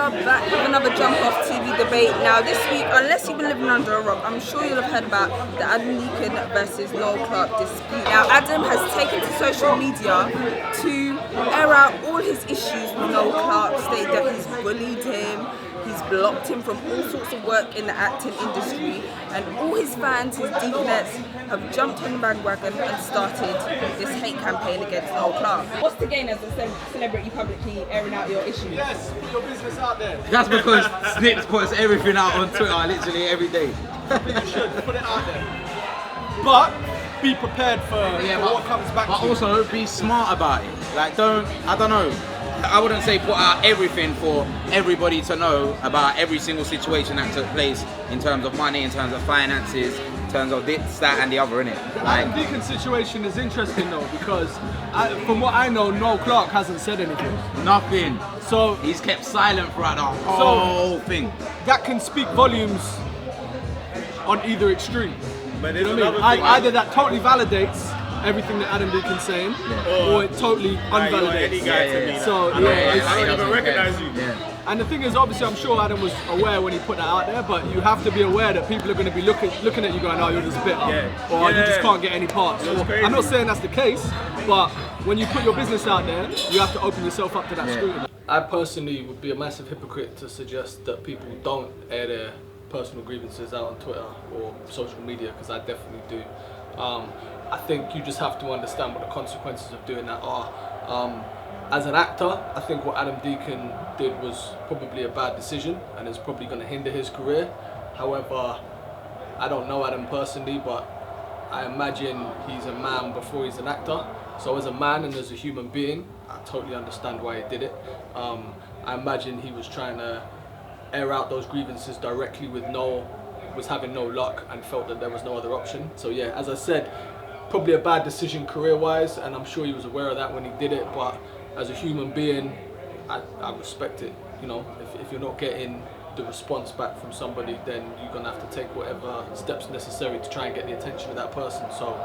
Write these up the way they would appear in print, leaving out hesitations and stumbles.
are back with another jump off TV debate. Now this week, unless you've been living under a rock, I'm sure you'll have heard about the Adam Deacon versus Noel Clarke dispute. Now Adam has taken to social media to air out all his issues with Noel Clarke, stating that he's bullied him, he's blocked him from all sorts of work in the acting industry, and all his fans, his deaconettes, have jumped on the bandwagon and started this hate campaign against Noel Clarke. What's the gain as a celebrity publicly airing out your issues? Yes, put your business out there. That's because Snips puts everything out on Twitter literally every day. You should put it out there. But be prepared for what comes back But to you. also be smart about it. Like I don't know. I wouldn't say put out everything for everybody to know about every single situation that took place in terms of money, in terms of finances, in terms of this, that and the other, innit? The Adam Deacon situation is interesting though, because from what I know, Noel Clarke hasn't said anything. Nothing. So He's kept silent throughout the whole thing. that can speak volumes on either extreme. But You know what I mean? Either that totally validates everything that Adam Deacon's saying, or it totally Any unvalidates. guy to me. So I don't even recognize you. And the thing is, obviously, I'm sure Adam was aware when he put that out there, but you have to be aware that people are going to be looking at you going, oh, you're just bitter, or you just can't get any parts. Or, I'm not saying that's the case, but when you put your business out there, you have to open yourself up to that scrutiny. I personally would be a massive hypocrite to suggest that people don't air their personal grievances out on Twitter or social media, because I definitely do. I think you just have to understand what the consequences of doing that are. As an actor, I think what Adam Deacon did was probably a bad decision and is probably going to hinder his career. However, I don't know Adam personally, but I imagine he's a man before he's an actor. So as a man and as a human being, I totally understand why he did it. I imagine he was trying to air out those grievances directly with Noel, was having no luck and felt that there was no other option. So yeah, as I said, probably a bad decision career-wise, and I'm sure he was aware of that when he did it, but as a human being, I respect it. You know, if you're not getting the response back from somebody, then you're gonna have to take whatever steps necessary to try and get the attention of that person so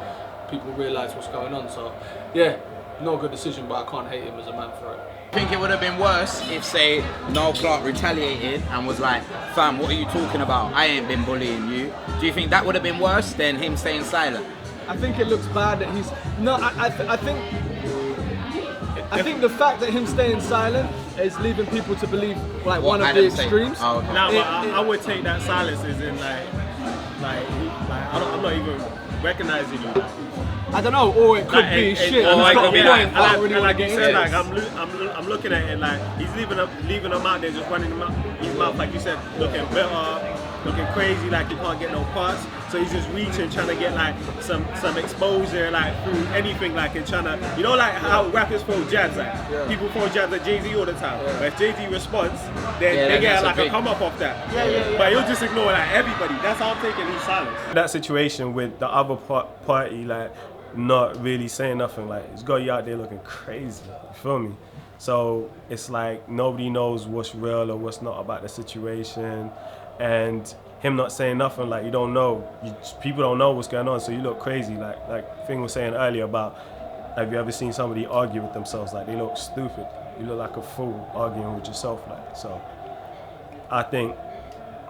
people realise what's going on. So yeah, not a good decision, but I can't hate him as a man for it. I think it would have been worse if, say, Noel Clarke retaliated and was like, fam, what are you talking about? I ain't been bullying you. Do you think that would have been worse than him staying silent? I think it looks bad that he's no. I think the fact that him staying silent is leaving people to believe like one of the extremes. Oh, okay. Nah, but I would take that silence as in I'm not even recognizing you. I don't know, or it could be shit. Or He's it got could be a point, but I don't really want like to you get said, into like it. I'm looking at it like he's leaving them out there, just running his mouth, like you said, looking bitter, looking crazy, like he can't get no parts. So he's just reaching, trying to get like some exposure, like through anything, like and trying to, you know, like how rappers throw jabs, like people throw jabs at Jay-Z all the time. But if Jay-Z responds, then they get like a come up off that. But he'll just ignore like everybody. That's how I'm taking his silence. That situation with the other party, like not really saying nothing, like it's got you out there looking crazy. You feel me? So it's like nobody knows what's real or what's not about the situation, and him not saying nothing, like you don't know, people don't know what's going on, so you look crazy. Like Fing was saying earlier about, have you ever seen somebody argue with themselves? Like they look stupid. You look like a fool arguing with yourself, like. So I think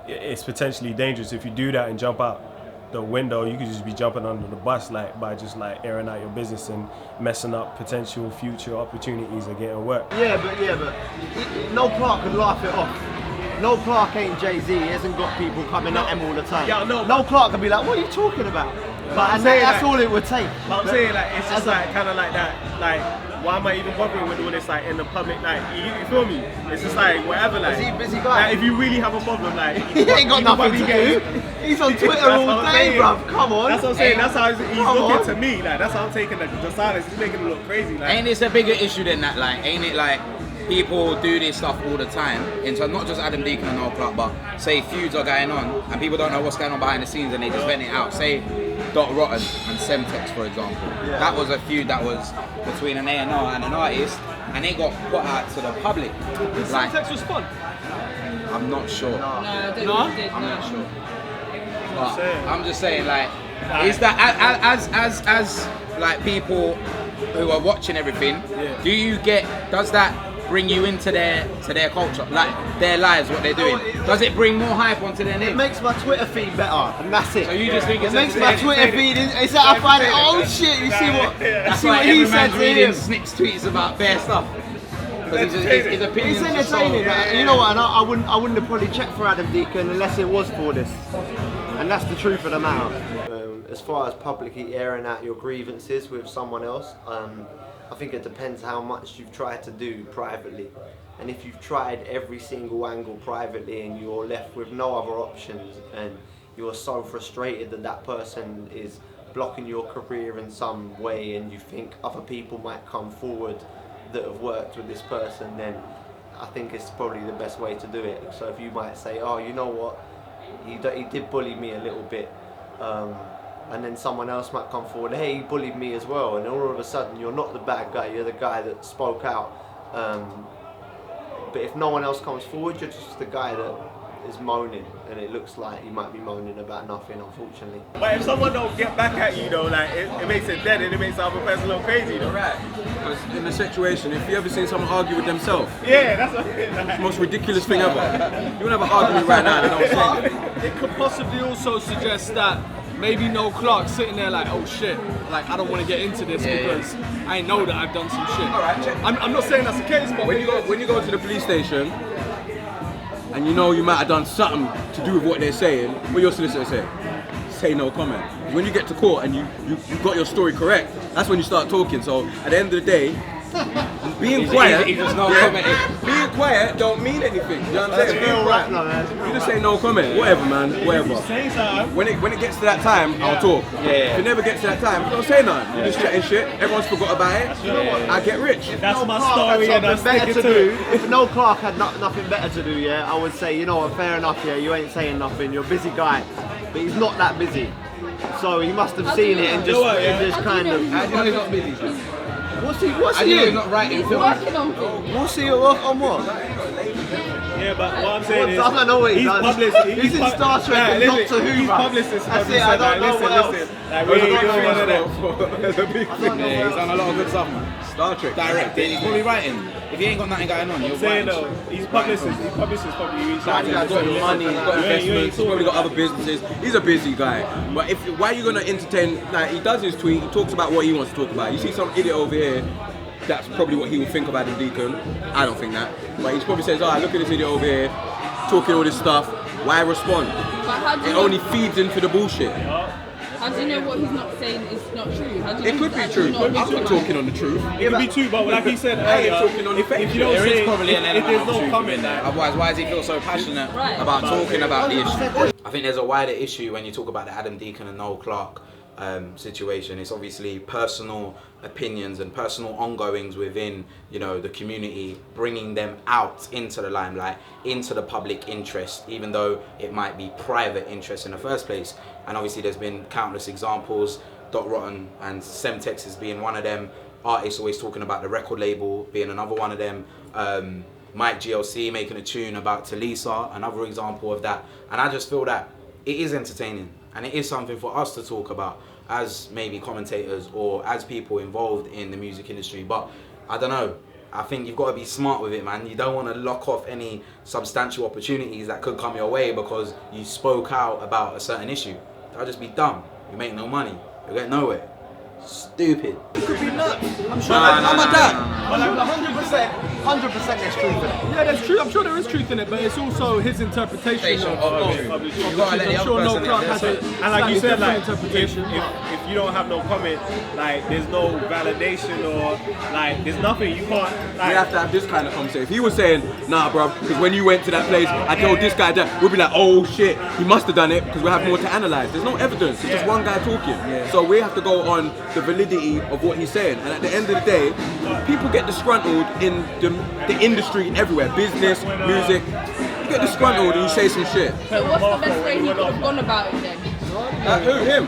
it's potentially dangerous if you do that and jump out the window. You could just be jumping under the bus, like by just like airing out your business and messing up potential future opportunities of getting work. Yeah, but Noel Clarke can laugh it off. Noel Clarke ain't Jay-Z. He hasn't got people coming at him all the time. Yeah, no, Noel Clarke can be like, what are you talking about? But that's all it would take. But I'm saying like it's just like kind of like that, like why am I even bothering with all this like in the public, like you feel me? It's just like whatever, like Is he a busy guy? Like, if you really have a problem, like He ain't got nothing to do. He's on Twitter all day, bruv. Come on. That's what I'm saying. That's how he's looking to me. Like that's how I'm taking the silence. He's making it look crazy. Like Ain't this a bigger issue than that? Like, ain't it like people do this stuff all the time? Into not just Adam Deacon and Noel Clarke, but say feuds are going on and people don't know what's going on behind the scenes and they just vent it out. Say Dot Rotten and Semtex, for example. That was a feud that was between an A&R and an artist, and it got put out to the public. Did Like, Semtex respond? I'm not sure. No, I don't No? think he did, I'm no. not sure. But I'm just saying, like, is that as like people who are watching everything, does that bring you into their culture, like their lives, what they're doing? Does it bring more hype onto their name? It makes my Twitter feed better, and that's it. So you just think it makes my Twitter feed? It's that I find it. Oh shit! You see what? That's see why what he every said man's to reading him. Snick's tweets about bare stuff. His It's opinions are so, entertaining. You know what? And I wouldn't have probably checked for Adam Deacon unless it was for this, and that's the truth of the matter. As far as publicly airing out your grievances with someone else, I think it depends how much you've tried to do privately. And if you've tried every single angle privately and you're left with no other options and you're so frustrated that that person is blocking your career in some way and you think other people might come forward that have worked with this person, then I think it's probably the best way to do it. So if you might say, oh, you know what, he did bully me a little bit, and then someone else might come forward, hey, he bullied me as well, and all of a sudden you're not the bad guy, you're the guy that spoke out. But if no one else comes forward, you're just the guy that is moaning, and it looks like you might be moaning about nothing, unfortunately. But if someone don't get back at you though, like it makes it dead and it makes the other person look crazy though. Right. Because in the situation, if you ever seen someone argue with themselves, Yeah, that's what it it's the most ridiculous thing ever. You won't have an argument right now, they don't say It could possibly also suggest that maybe Noel Clarke sitting there like, oh shit, like I don't want to get into this because I know that I've done some shit. Alright, check. I'm not saying that's the case, but when you go to the police station and you know you might have done something to do with what they're saying, what your solicitor say? Say no comment. When you get to court and you got your story correct, that's when you start talking. So at the end of the day, being quiet, being quiet don't mean anything. You know what I'm saying? Being quiet. You just say no comment, whatever, man, whatever. When it gets to that time, I'll talk. If it never gets to that time, don't say nothing. You're just chatting shit. Everyone's forgot about it. I get rich. That's my story and I'm better sticking to to do. it. If Noel Clarke had nothing better to do, I would say, you know what, fair enough, you ain't saying nothing, you're a busy guy, but he's not that busy. So he must have seen it and just kind of. How do you know he's not busy? What's How do he you know he's in? not writing films? Working on things. What's he on what? Yeah, but what I'm saying is, I don't know what he he's does. published. He's in Star Trek and Doctor Who. He's bruv. publicist. That's it, I don't know what else. Like, we ain't doing one of them. There's a big thing. Yeah, he's done a lot of good stuff, man. Star Trek. Directing, he's probably writing. If he ain't got nothing going on, you're Saying writing. though, he's publicist. He's publicist probably. He's got money, he's got investments, he's probably got other businesses. He's a busy guy. But why are you gonna entertain? Like, he does his tweet, he talks about what he wants to talk about. You see some idiot over here, that's probably what he would think about Adam Deacon. I don't think that. But he probably says, look at this idiot over here, talking all this stuff. Why respond? But how do It you only feeds into the bullshit. How do you know what he's not saying is not true? How do you It know could he's be true. actually I'm not talking on the truth. It could be true, but like he said I ain't earlier, talking on the fake if you don't There say, is probably an if element there's of no truth comment in there. there. Otherwise, why does he feel so passionate Right. about talking about the issue? I think there's a wider issue when you talk about the Adam Deacon and Noel Clarke situation. It's obviously personal opinions and personal ongoings within, the community, bringing them out into the limelight, into the public interest, even though it might be private interest in the first place. And obviously there's been countless examples, Dot Rotten and Semtex as being one of them, artists always talking about the record label being another one of them, Mike GLC making a tune about Talisa, another example of that. And I just feel that it is entertaining and it is something for us to talk about as maybe commentators or as people involved in the music industry. But I don't know, I think you've got to be smart with it, man. You don't want to lock off any substantial opportunities that could come your way because you spoke out about a certain issue. That'll just be dumb. You make no money, you'll get nowhere. Stupid. It could be nuts. I'm sure How about that? 100% there's truth in it. yeah, that's true. I'm sure there is truth in it, but it's also his interpretation of You gotta let the I'm sure other Noel person Clarke in has there. a And like slightly you said, different like interpretation. if you don't have no comment, like there's no validation or like there's nothing you can't. We Like, have to have this kind of conversation. If he was saying, nah, bro, because when you went to that place, I told this guy that, we'll be like, oh shit, he must have done it because we have more to analyze. There's no evidence. It's just one guy talking. So we have to go on the validity of what he's saying. And at the end of the day, people get disgruntled in the industry everywhere, business, music. You get disgruntled and you say some shit. So what's the best way he could have gone about it then? Who? Him?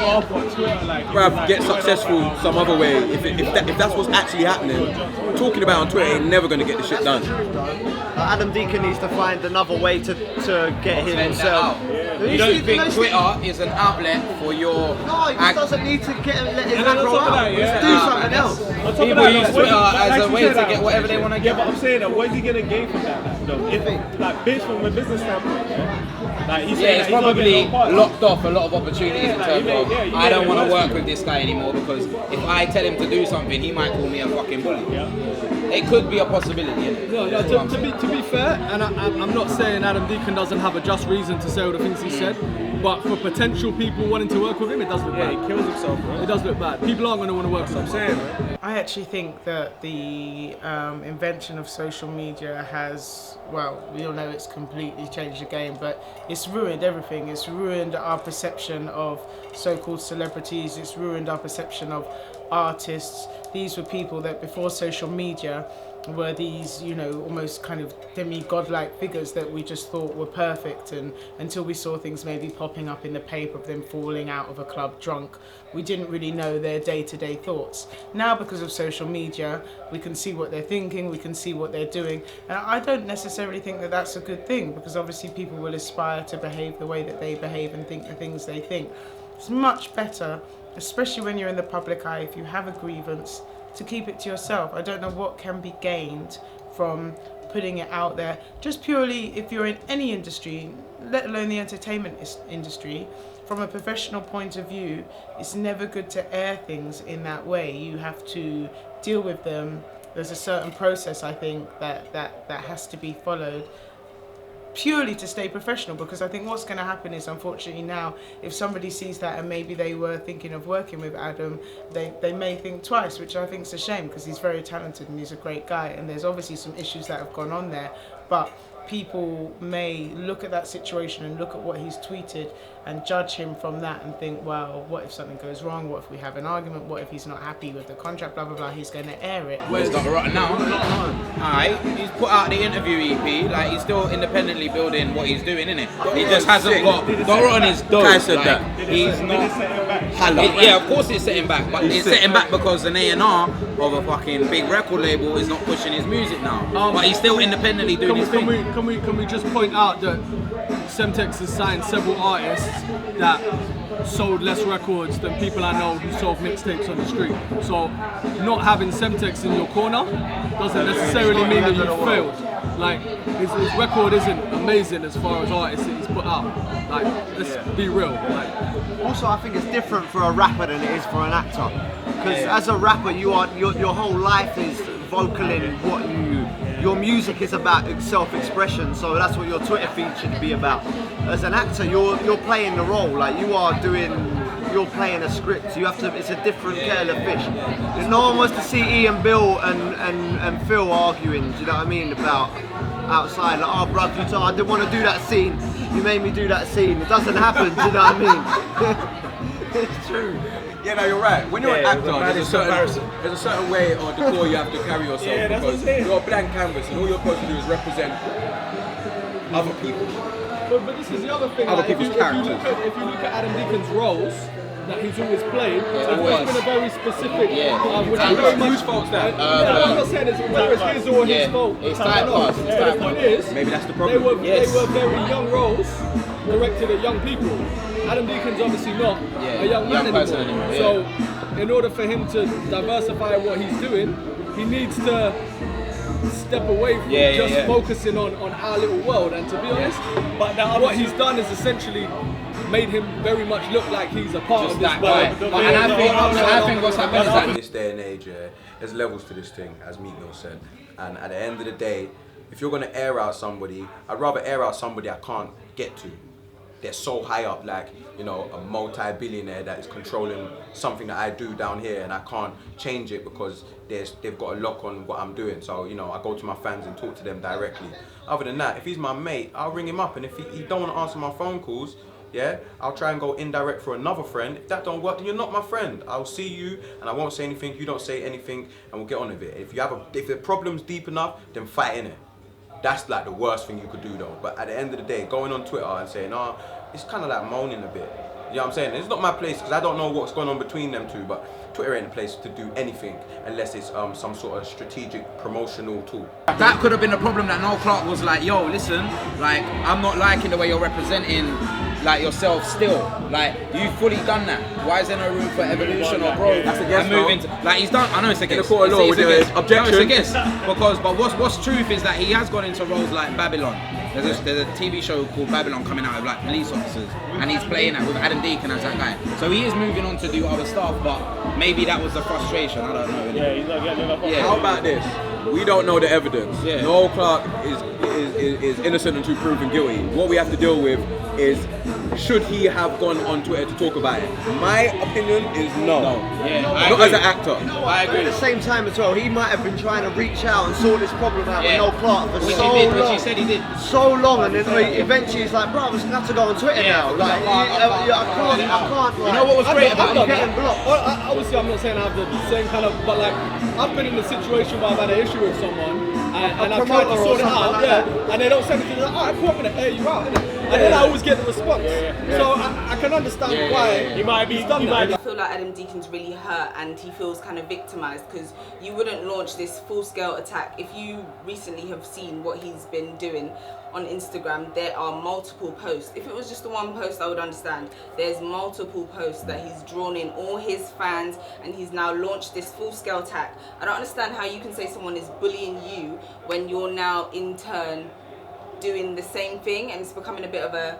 off on Twitter, like Bruv, get successful some other way. If that's what's actually happening, talking about it on Twitter ain't never gonna get the shit done. Adam Deacon needs to find another way to get himself You don't think Twitter is an outlet for your... No, he just doesn't need to let his act grow out. that, yeah. Do something else. People use Twitter as a way to get whatever they want to Yeah, get. but I'm saying that what is he gonna gain from that? Though? If like bitch from a business standpoint, like he's saying It's that probably he's not getting no parts. locked off a lot of opportunities in terms of you I don't get want it to worse. work with this guy anymore because if I tell him to do something, he might call me a fucking bully. Yeah. It could be a possibility. Innit? No, to be fair, and I'm not saying Adam Deacon doesn't have a just reason to say all the things he said, but for potential people wanting to work with him, it does look Yeah, bad. he kills himself, bro. It does look bad. People aren't going to want to work with him. I'm saying, man. I actually think that the invention of social media has, well, we all know it's completely changed the game, but it's ruined everything. It's ruined our perception of so-called celebrities. It's ruined our perception of artists. These were people that before social media were these, you know, almost kind of demigod-like figures that we just thought were perfect, and until we saw things maybe popping up in the paper of them falling out of a club drunk, we didn't really know their day-to-day thoughts. Now, because of social media, we can see what they're thinking, we can see what they're doing, and I don't necessarily think that that's a good thing, because obviously people will aspire to behave the way that they behave and think the things they think. It's much better, especially when you're in the public eye, if you have a grievance, to keep it to yourself. I don't know what can be gained from putting it out there. Just purely, if you're in any industry, let alone the entertainment industry, from a professional point of view, it's never good to air things in that way. You have to deal with them. There's a certain process, I think, that has to be followed, purely to stay professional, because I think what's going to happen is, unfortunately now, if somebody sees that and maybe they were thinking of working with Adam, they may think twice, which I think is a shame, because he's very talented and he's a great guy, and there's obviously some issues that have gone on there, but people may look at that situation and look at what he's tweeted and judge him from that and think, well, what if something goes wrong? What if we have an argument? What if he's not happy with the contract? Blah, blah, blah. He's going to air it. Where's Dr. Rotten now? Alright, he's put out the interview EP, like he's still independently building what he's doing, innit? He just hasn't got... Dr. Rotten is dope. Kai said like, that. He's not... Hello. Yeah, of course it's setting back, but it's setting back because an A&R of a fucking big record label is not pushing his music now. But he's still independently doing his thing. Can we just point out that Semtex has signed several artists that sold less records than people I know who sold mixtapes on the street. So not having Semtex in your corner doesn't necessarily mean that you failed. Like his record isn't amazing as far as artists that he's put out. Like, let's be real. Like, also, I think it's different for a rapper than it is for an actor. Because as a rapper, your whole life is vocaling what your music is about self-expression. So that's what your Twitter feed should be about. As an actor, you're playing the role. Like you're playing a script. You have to. It's a different kettle of fish. No one wants to see Ian, Bill, and Phil arguing. Do you know what I mean? About outside, like, oh, bruv, I didn't want to do that scene. You made me do that scene. It doesn't happen. Do you know what I mean? It's true. Yeah, no, you're right. When you're an actor, there's a certain way or decor you have to carry yourself, because you're a blank canvas and all you're supposed to do is represent other people. but this is the other thing. Other Like, people's characters. if you look at Adam Deacon's roles that he's always played, it's always been a very specific. Which is very much Whose fault's that? I'm not saying it's whether it's his or his fault. It's I don't know. typecast, it's But the point is, Maybe that's the they problem. were very young roles directed at young people. Adam Deacon's obviously not a young man person anymore. anymore, So, in order for him to diversify what he's doing, he needs to step away from just focusing on our little world. And to be honest, what he's done is essentially made him very much look like he's a part Just of this that world. guy. And I think what's happening is that In this day and age, there's levels to this thing, as Meek Mill said. And at the end of the day, if you're gonna air out somebody, I'd rather air out somebody I can't get to. They're so high up, like, you know, a multi-billionaire that is controlling something that I do down here, and I can't change it because they've got a lock on what I'm doing. So, you know, I go to my fans and talk to them directly. Other than that, if he's my mate, I'll ring him up, and if he don't want to answer my phone calls, yeah, I'll try and go indirect for another friend. If that don't work, then you're not my friend. I'll see you, and I won't say anything. You don't say anything, and we'll get on with it. If the problem's deep enough, then fight in it. That's like the worst thing you could do though. But at the end of the day, going on Twitter and saying, oh, it's kind of like moaning a bit. You know what I'm saying? It's not my place because I don't know what's going on between them two, but Twitter ain't a place to do anything unless it's some sort of strategic promotional tool. that could have been the problem, that Noel Clarke was like, yo, listen, like, I'm not liking the way you're representing like yourself still. Like you've fully done that. Why is there no room for evolution or growth? That's a guess, and moving to, like he's done. I know it's a guess. In the court of law, It's a guess. objection. No, it's a guess. But what's truth is that he has gone into roles like Babylon. There's a TV show called Babylon coming out of like police officers, and he's playing that with Adam Deacon as that guy. So he is moving on to do other stuff, but maybe that was the frustration. I don't know. Yeah, he's not getting enough. Yeah. How about this? We don't know the evidence. Yeah. Noel Clarke is innocent until proven guilty. What we have to deal with is, should he have gone on Twitter to talk about it? My opinion is no. Yeah, Not as an actor. I agree. At the same time as well, he might have been trying to reach out and sort this problem out with Yeah. Noel Clarke for Which so he did, long. which he said he did. So long, and then eventually he's like, bro, I'm just gonna have to go on Twitter Yeah, now. Like, I can't. You know what was great about I'm it? getting blocked. Obviously, I'm not saying I have the same kind of, but like, I've been in a situation where I've had an issue with someone, and I've tried to promoter or sort it something out, like that. and they don't say anything, like, alright, cool, I'm gonna air you out, innit? And then I always get the response. So I can understand why He might be. he's done He might that. be. I feel like Adam Deacon's really hurt and he feels kind of victimized because you wouldn't launch this full-scale attack. If you recently have seen what he's been doing on Instagram, there are multiple posts. If it was just the one post, I would understand. There's multiple posts that he's drawn in all his fans, and he's now launched this full-scale attack. I don't understand how you can say someone is bullying you when you're now in turn doing the same thing, and he's becoming a bit of a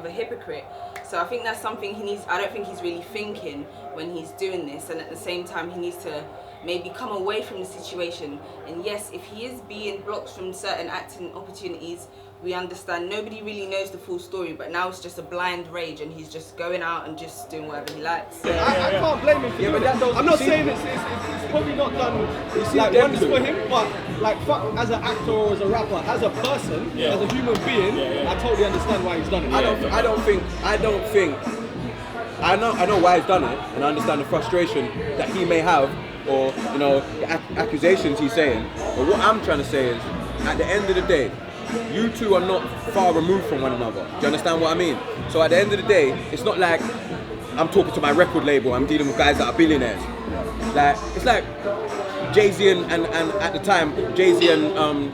hypocrite. So I think that's something he needs. I don't think he's really thinking when he's doing this, and at the same time he needs to maybe come away from the situation. And yes, if he is being blocked from certain acting opportunities, we understand. Nobody really knows the full story, but now it's just a blind rage and he's just going out and just doing whatever he likes. I can't blame him for doing it. I'm not saying it's probably not done like wonders for him, but like fuck, as an actor or as a rapper, as a person, as a human being, I totally understand why he's done it. I know why he's done it, and I understand the frustration that he may have, or you know, the accusations he's saying. But what I'm trying to say is, at the end of the day, you two are not far removed from one another. Do you understand what I mean? So at the end of the day, it's not like I'm talking to my record label, I'm dealing with guys that are billionaires. Like, it's like Jay-Z and at the time, Jay-Z and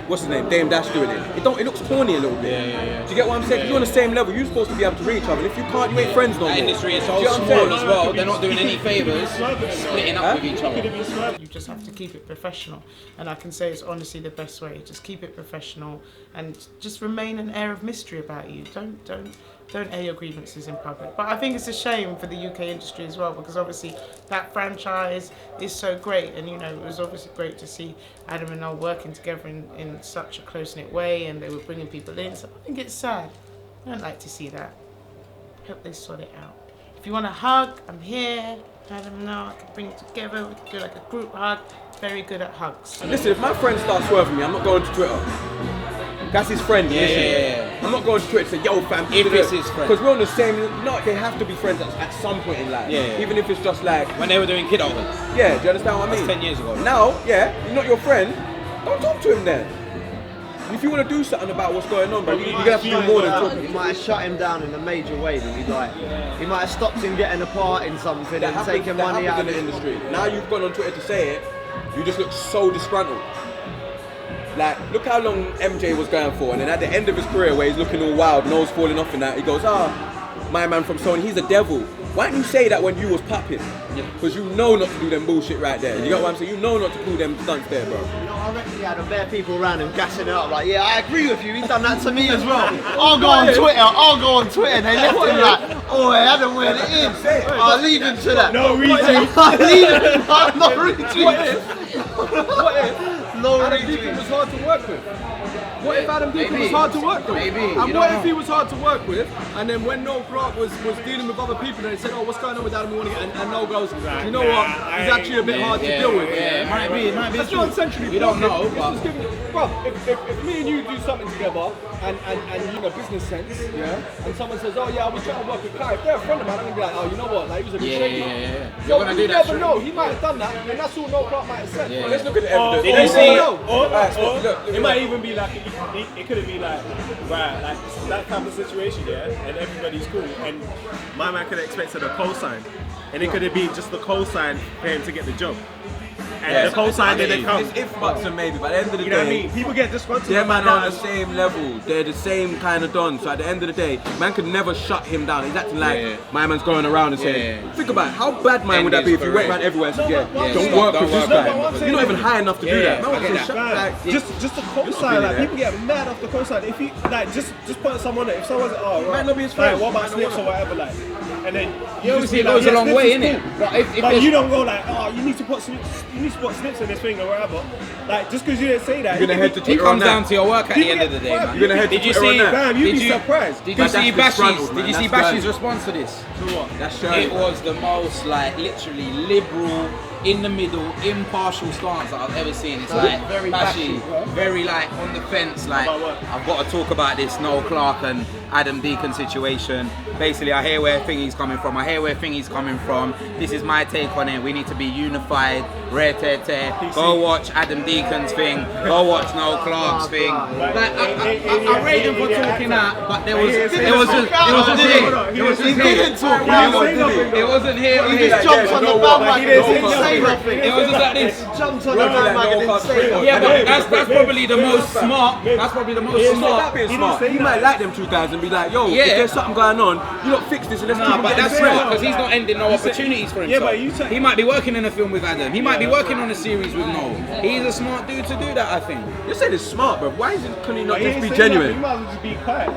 what's his name, Dame Dash doing it. It looks corny a little bit. Do you get what I'm saying? 'Cause you're on the same level, you're supposed to be able to reach each other. And if you can't, you ain't friends no more. That industry is Do so you know what I'm small saying? as well. They're not doing any favours, splitting up with each other. You just have to keep it professional, and I can say it's honestly the best way. Just keep it professional and just remain an air of mystery about you. Don't air your grievances in public. But I think it's a shame for the UK industry as well, because obviously that franchise is so great, and you know, it was obviously great to see Adam and Noel working together in such a close-knit way, and they were bringing people in. So I think it's sad. I don't like to see that. Hope they sort it out. If you want a hug, I'm here. Adam and Noel, I can bring you together. We can do like a group hug. Very good at hugs. Listen, if my friend starts swerving me, I'm not going to Twitter. That's his friend. Yeah. I'm not going to Twitter to say, yo fam, If it's his friend. because we're on the same, no, they have to be friends at some point in life. Yeah. Even if it's just like, When they were doing Kid Overs. yeah, do you understand what I mean? That's 10 years ago. Now, yeah, you're not your friend, don't talk to him then. And if you want to do something about what's going on, but you're going to have to do more than talk. He might have shut him down in a major way. He might have stopped him getting a part in something That and taking money out in of the it. industry. Now you've gone on Twitter to say it, you just look so disgruntled. Like, look how long MJ was going for, and then at the end of his career where he's looking all wild, nose falling off and that, he goes, my man from Sony, he's a devil. Why didn't you say that when you was popping? Because you know not to do them bullshit right there. You get what I'm saying? You know not to pull them stunts there, bro. You know, I reckon he had a bare people around him gassing it up like, yeah, I agree with you, he's done that to me as well. I'll go on Twitter, and they left him like, oh, I had him where it is. I'll leave him to that. No retweet. I'll leave him, no retweet. No Adam Deacon retweet. was hard to work with. What if Adam Deacon was hard to work with? Maybe. And You what don't if know. he was hard to work with, and then when Noel Clarke was dealing with other people, and they said, oh, what's going on with Adam? We want to get, and Noel goes, you know what? He's actually a bit hard to deal with. Yeah, it might be. That's not essentially. We don't know, It's but just giving, bro, if me and you do something together, and you know, business sense, and someone says, oh yeah, I was trying to work with Kai, if they're a friend of mine, I'm gonna be like, oh, you know what? Like, he was a bit shaky. You're So gonna you do that. never know. He might have done that, and that's all Noel Clarke might have said. Yeah. Let's look at the evidence. Did you see? Look, It might even be like it could have been like, right, like that type of situation, and everybody's cool, and my man could have expected a cosign, and it could have been just the cosign for him to get the job. and the cosign didn't come. It's if buts and maybe, but at the end of the You know what I day, mean? People get disgruntled. they're man about on the that. same level. They're the same kind of don. So at the end of the day, man could never shut him down. He's acting like my man's going around and saying, think about it, how bad man would that be if you went around everywhere and said, don't work with this guy. You're not even high enough to do that. Man would say, shut like, just the cosign, like people get mad off the cosign. If you like just put someone if someone's might not be his friend. what about slips or whatever, like, and then you obviously just be it goes like, a long Slips way, is innit? cool. But if But there's- you don't go like, oh, you need to put slips in this thing or whatever. Like just because you didn't say that, you're gonna head to It Twitter on comes down that. to your work at the end of the day, man. You're gonna head to Did you Twitter on see? that. Damn, you'd Did be you surprised. Did you But see that's disgruntled, Bashi's? man. Did you see That's Bashi's dirty. response to this? So what? That's shirty. It was the most like literally liberal, in the middle, impartial stance that I've ever seen. It's like very Bashi, very like on the fence. Like About what? I've got to talk about this Noel Clarke and Adam Deacon situation. Basically, I hear where Thingy's coming from. This is my take on it. We need to be unified. Rare tear tear. Go watch Adam Deacon's thing. Go watch Noel Clarke's thing. Like I rate him for talking that, but it wasn't him. It wasn't him. He just jumped on the bandwagon and didn't say nothing. It was just like this. Jumped on the bandwagon and didn't say nothing. Yeah, but that's probably the most smart. That's probably the most That smart. being smart. You might like them 2 guys and be like, yo, if there's something going on, you don't fix this and let's keep Nah, him but getting that's straight. smart because he's not ending no opportunities for himself. but you say- He might be working in a film with Adam. He might be working on a series with Noel. He's a smart dude to do that, I think. You said it's smart, bro. Why can he not He just ain't be say genuine? nothing, You might as well just be quiet.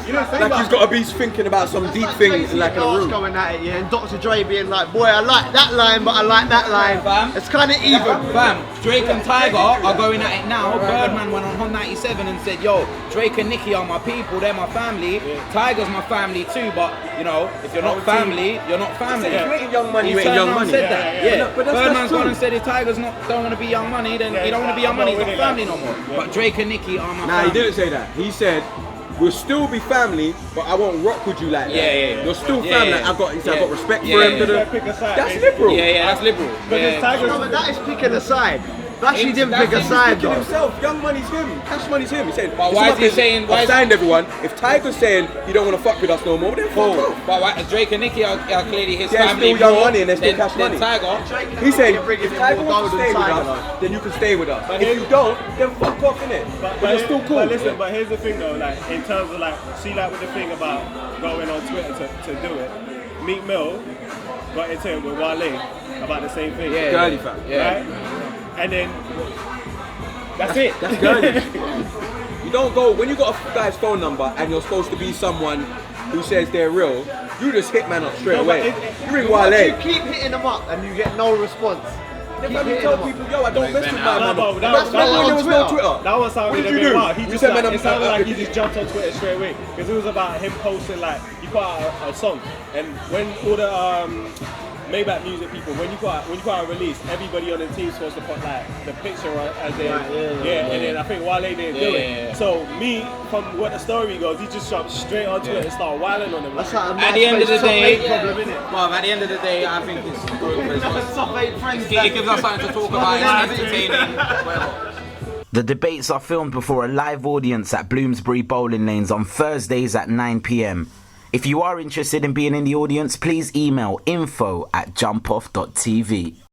You know, say Like he's nothing. got to be thinking about some deep things in like in a room. going at it, yeah, and Dr. Dre being like, boy, I like that line, but I like that line. Fam. It's kind of even. Fam, Drake and Tiger are going at it now. Birdman went on Hot 97 and said, yo, Drake and Nicki are my people, they're my family. Tiger's my family too, but you know, if you're not family, you're not family. If you ain't Young Money, you He ain't turned Young around and Money. said that. Yeah, but that's Birdman's true. gone and said if Tiger's don't want to be Young Money, then he don't want to be Young Money, he's not family no more. But Drake and Nicki are my Nah, family. he didn't say that. He said, we'll still be family, but I won't rock with you like that. Yeah. You're still Yeah, family. yeah. I've got respect Yeah, for him. yeah. da-da. Pick a side, That's basically. liberal. Yeah, that's liberal. Because Yeah. Tiger's No, but that is picking a side. Flashy didn't That's pick a him side Picking though. himself. Young Money's him. Cash Money's him. He said, But it's why not is he that saying- why I've is- signed everyone. If Tiger's saying you don't want to fuck with us no more, then fuck off. But Drake and Nicki are clearly his Yeah, family. still Young more Money and they're still than- Cash than Money. Tiger. He said, bringing if in Tiger more wants to gold stay than with Tiger. us, then you can stay with us. If you don't, then fuck off, innit? But you're still cool. But listen, but here's the thing though, like in terms of like, see like with the thing about going on Twitter to do it, Meek Mill got into it with Wale about the same thing. Yeah. Girly fam. Right? And then that's it. That's girly. You don't go, when you got a guy's phone number and you're supposed to be someone who says they're real, you just hit man up straight No, but away. You ring But you Wale. keep hitting them up and you get no response. Then Keep man, you hitting tell them up. people, yo, I don't mess with my No, man. but That's Back when on there was no Twitter. Twitter. That one sounded What a did you bit do? wild. He You just said, like, man, it sounded like he just jumped on Twitter straight away because it was about him posting like he put out a song, and when all the Maybach music people, when you put out a release, everybody on the team's supposed to put like the picture as they and then I think Wale didn't do it. So me, from what the story goes, he just jumped straight on Twitter and started wilding on them. That's like a At the end of the MySpace top day, 8 problem, innit? well, at the end of the day, I think it's Top 8 friends. it gives us something to talk about. It's entertaining. Well, The debates are filmed before a live audience at Bloomsbury Bowling Lanes on Thursdays at 9 p.m. If you are interested in being in the audience, please email info@jumpoff.tv.